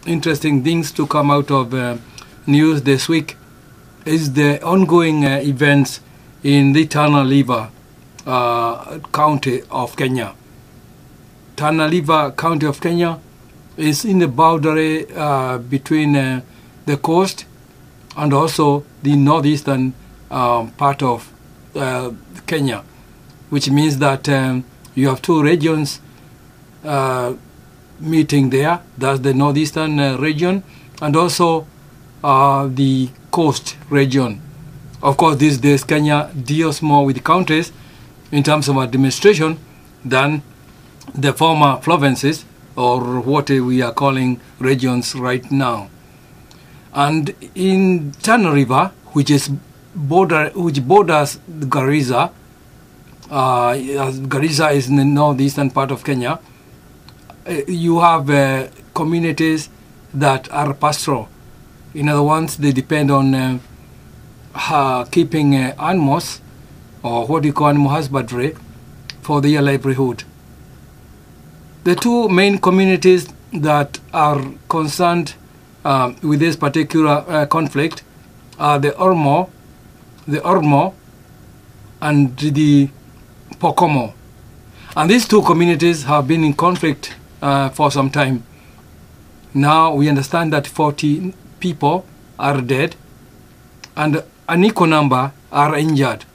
interesting things to come out of news this week is the ongoing events in the Tana River county of Kenya. Tana River county of Kenya is in the boundary between the coast and also the northeastern part of Kenya, which means that you have two regions meeting there. That's the northeastern region and also the coast region. Of course, these days Kenya deals more with counties in terms of administration than the former provinces, or what we are calling regions right now. And in Tana River, which borders Garissa, Garissa is in the northeastern part of Kenya, you have communities that are pastoral. In other words, they depend on keeping animals, or what you call animal husbandry, for their livelihood. The two main communities that are concerned with this particular conflict are the Orma and the Pokomo. And these two communities have been in conflict for some time. Now we understand that 40 people are dead and an equal number are injured.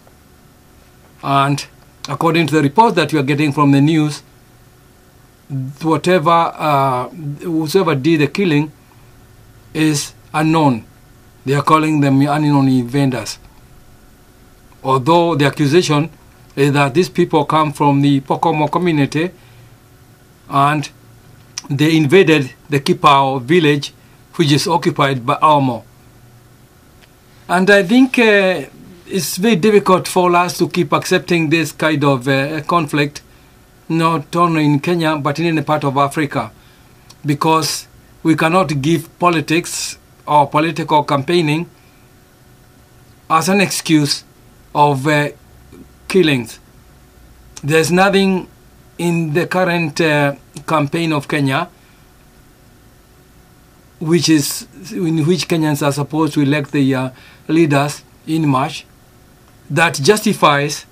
And according to the reports that we are getting from the news, whoever did the killing is unknown. They are calling them unknown vendors. Although the accusation is that these people come from the Pokomo community and they invaded the Kipao village, which is occupied by Orma. And I think it's very difficult for us to keep accepting this kind of conflict, not only in Kenya, but in any part of Africa, because we cannot give politics or political campaigning as an excuse of killings. There's nothing in the current campaign of Kenya in which Kenyans are supposed to elect the leaders in March that justifies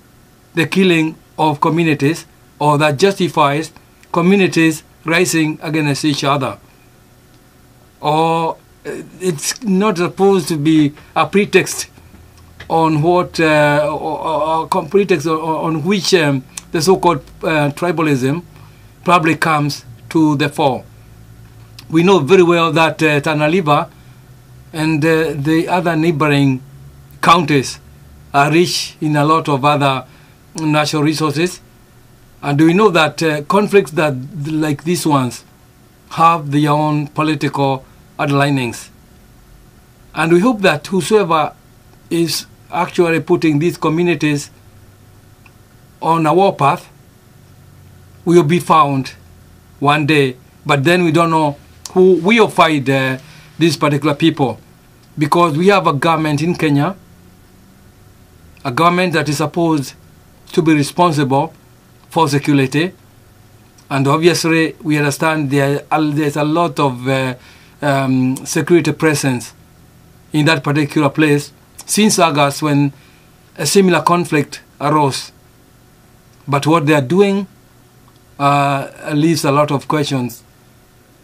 the killing of communities, or that justifies communities rising against each other. Or it's not supposed to be a pretext on what pretext on which the so-called tribalism probably comes to the fore. We know very well that Tana River and the other neighboring counties are rich in a lot of other natural resources. And we know that conflicts that like these ones have their own political underlinings. And we hope that whosoever is actually putting these communities on a warpath will be found one day. But then we don't know who will fight these particular people. Because we have a government in Kenya, a government that is supposed to be responsible for security, and obviously we understand there's a lot of security presence in that particular place since August, when a similar conflict arose. But what they are doing leaves a lot of questions,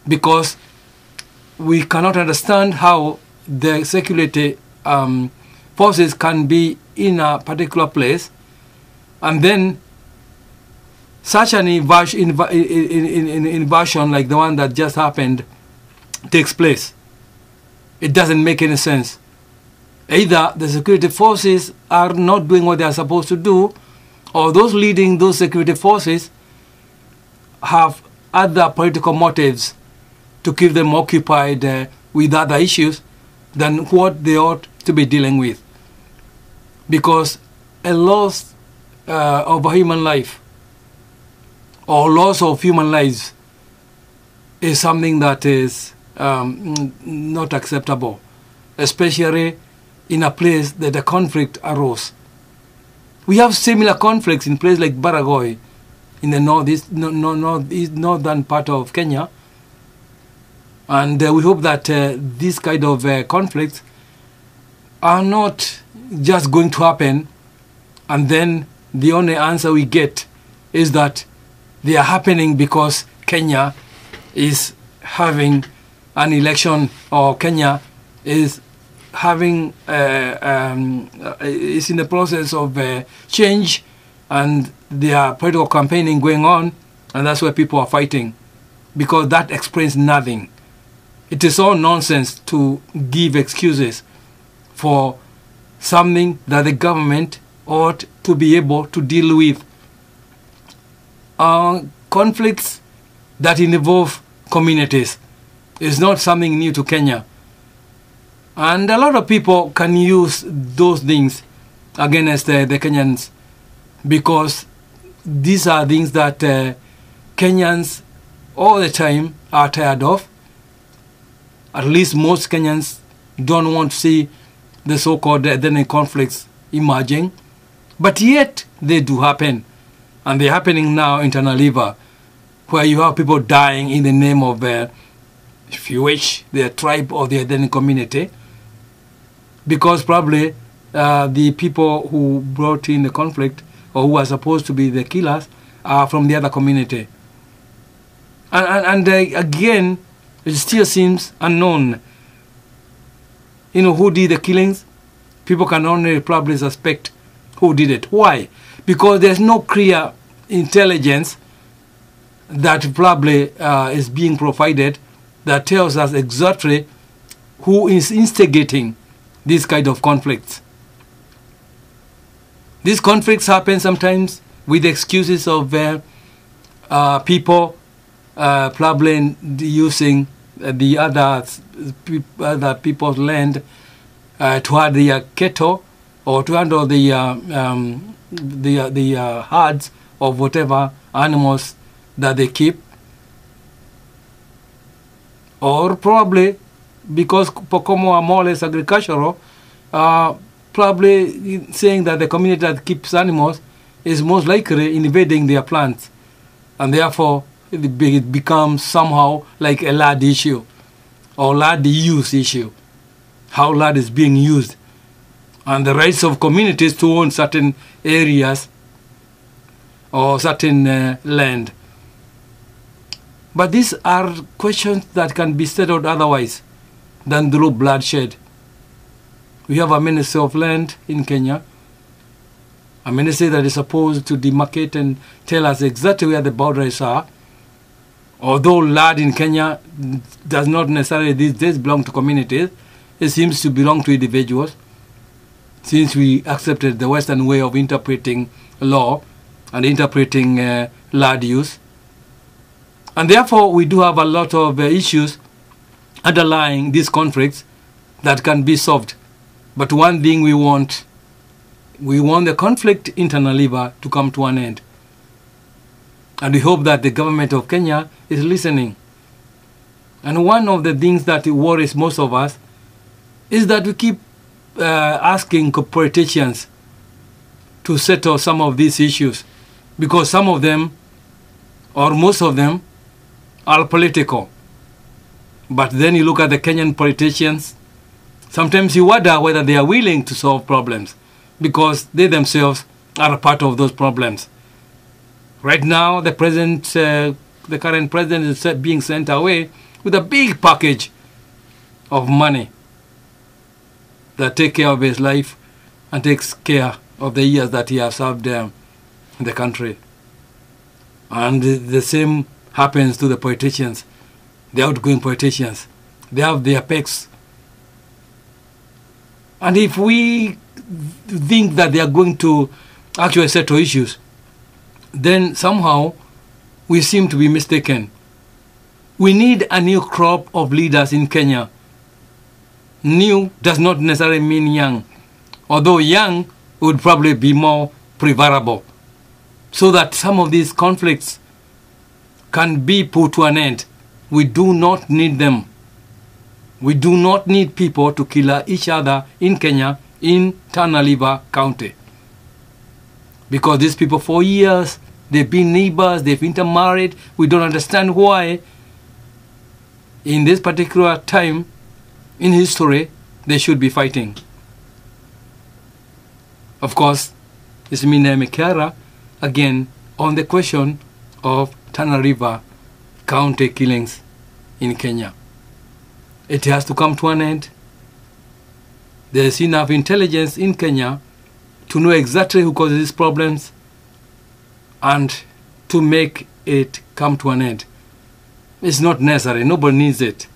because we cannot understand how the security forces can be in a particular place and then such an invasion like the one that just happened takes place. It doesn't make any sense. Either the security forces are not doing what they are supposed to do, or those leading those security forces have other political motives to keep them occupied with other issues than what they ought to be dealing with. Because a loss of a human life, or loss of human lives, is something that is not acceptable, especially in a place that a conflict arose. We have similar conflicts in places like Baragoi, in the northern part of Kenya, And we hope that these kind of conflicts are not just going to happen, and then the only answer we get is that they are happening because Kenya is having an election, or Kenya is having is in the process of change, and there are political campaigning going on, and that's why people are fighting, because that explains nothing. It is all nonsense to give excuses for something that the government ought to be able to deal with. Conflicts that involve communities is not something new to Kenya. And a lot of people can use those things against the Kenyans, because these are things that Kenyans all the time are tired of. At least most Kenyans don't want to see the so-called ethnic conflicts emerging. But yet they do happen. And they're happening now in Tana, where you have people dying in the name of, if you wish, their tribe or their ethnic community. Because probably the people who brought in the conflict, or who are supposed to be the killers, are from the other community. And again, it still seems unknown. You know, who did the killings? People can only probably suspect who did it. Why? Because there's no clear intelligence that probably is being provided that tells us exactly who is instigating these kind of conflicts. These conflicts happen sometimes with excuses of people probably using the other people's land to have their cattle, or to handle the herds of whatever animals that they keep, or probably because Pokomo are more or less agricultural, probably saying that the community that keeps animals is most likely invading their plants, and therefore it becomes somehow like a land issue, or land use issue, how land is being used, and the rights of communities to own certain areas or certain land. But these are questions that can be settled otherwise than through bloodshed. We have a Ministry of Land in Kenya, a ministry that is supposed to demarcate and tell us exactly where the boundaries are. Although land in Kenya does not necessarily these days belong to communities, it seems to belong to individuals, since we accepted the Western way of interpreting law and interpreting land use. And therefore, we do have a lot of issues underlying these conflicts that can be solved. But one thing we want the conflict in Tana to come to an end. And we hope that the government of Kenya is listening. And one of the things that worries most of us is that we keep asking politicians to settle some of these issues, because some of them, or most of them, are political. But then you look at the Kenyan politicians, sometimes you wonder whether they are willing to solve problems, because they themselves are a part of those problems. Right now, the current president is being sent away with a big package of money that takes care of his life and takes care of the years that he has served in the country. And the same happens to the politicians, the outgoing politicians. They have their pecs. And if we think that they are going to actually settle issues, then somehow we seem to be mistaken. We need a new crop of leaders in Kenya. New does not necessarily mean young, although young would probably be more preferable, so that some of these conflicts can be put to an end. We do not need them. We do not need people to kill each other in Kenya, in Tana County. Because these people for years, they've been neighbors, they've intermarried. We don't understand why in this particular time in history, they should be fighting. Of course, it's Mina Mekara again on the question of Tana River county killings in Kenya. It has to come to an end. There's enough intelligence in Kenya to know exactly who causes these problems and to make it come to an end. It's not necessary. Nobody needs it.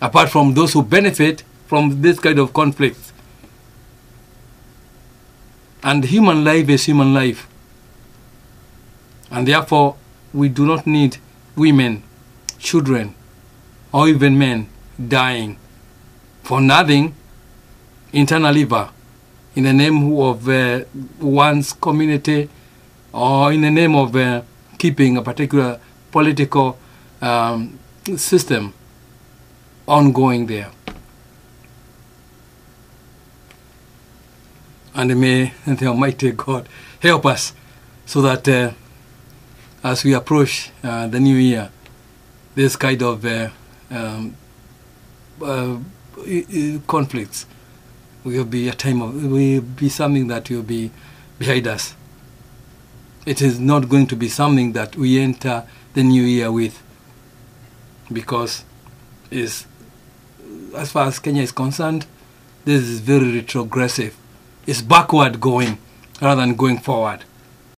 Apart from those who benefit from this kind of conflicts. And human life is human life. And therefore, we do not need women, children, or even men dying for nothing in Tana River in the name of one's community or in the name of keeping a particular political system ongoing there. And may the Almighty God help us so that as we approach the new year, this kind of conflicts will be a time of, will be something that will be behind us. It is not going to be something that we enter the new year with, because is, as far as Kenya is concerned, this is very retrogressive. It's backward going rather than going forward.